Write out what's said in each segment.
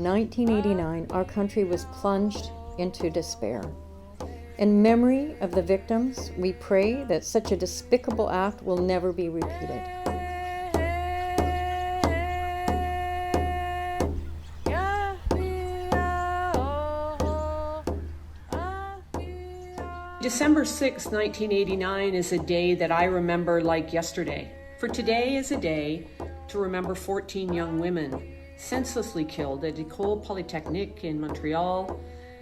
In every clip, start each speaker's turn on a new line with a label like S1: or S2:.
S1: in 1989, our country was plunged into despair. In memory of the victims, we pray that such a despicable act will never be repeated.
S2: December 6, 1989 is a day that I remember like yesterday. For today is a day to remember 14 young women senselessly killed at École Polytechnique in Montreal,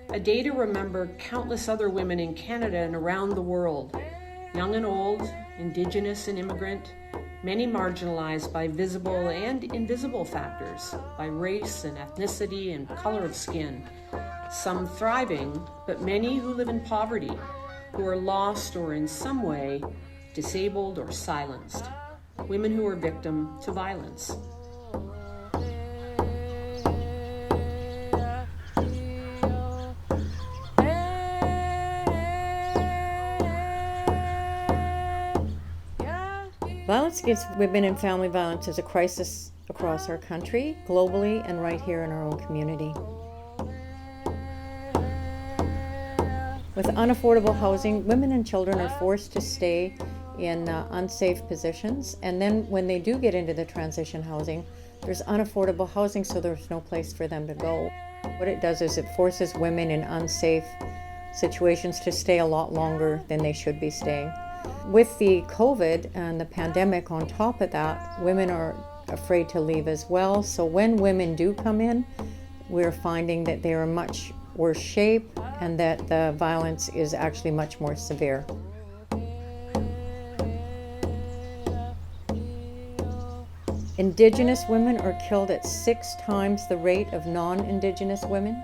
S2: a day to remember countless other women in Canada and around the world, young and old, Indigenous and immigrant, many marginalized by visible and invisible factors, by race and ethnicity and color of skin, some thriving, but many who live in poverty, who are lost or in some way disabled or silenced, women who are victim to violence.
S1: Violence against women and family violence is a crisis across our country, globally, and right here in our own community. With unaffordable housing, women and children are forced to stay in unsafe positions, and then when they do get into the transition housing, there's unaffordable housing, so there's no place for them to go. What it does is it forces women in unsafe situations to stay a lot longer than they should be staying. With the COVID and the pandemic on top of that, women are afraid to leave as well, so when women do come in, we're finding that they are much worse shape and that the violence is actually much more severe. Indigenous women are killed at 6 times the rate of non-Indigenous women.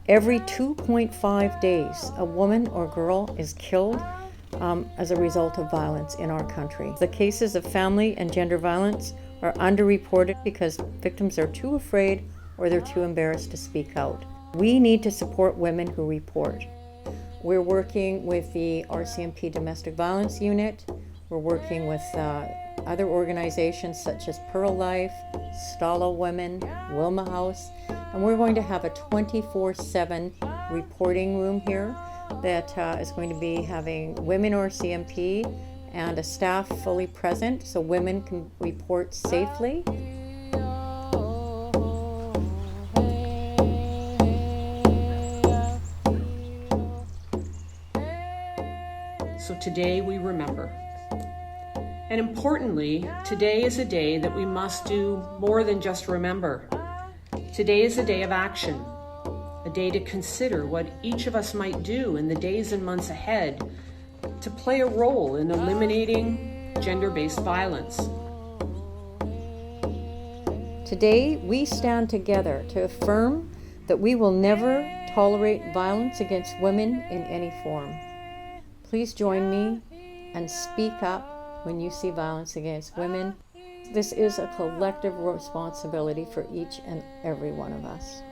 S1: Every 2.5 days, a woman or girl is killed as a result of violence in our country. The cases of family and gender violence are underreported because victims are too afraid or they're too embarrassed to speak out. We need to support women who report. We're working with the RCMP Domestic Violence Unit. We're working with other organizations such as Pearl Life, Stalo Women, Wilma House, and we're going to have a 24/7 reporting room here that is going to be having women RCMP and a staff fully present so women can report safely.
S2: So today we remember. And importantly, today is a day that we must do more than just remember. Today is a day of action, a day to consider what each of us might do in the days and months ahead to play a role in eliminating gender-based violence.
S1: Today, we stand together to affirm that we will never tolerate violence against women in any form. Please join me and speak up when you see violence against women. This is a collective responsibility for each and every one of us.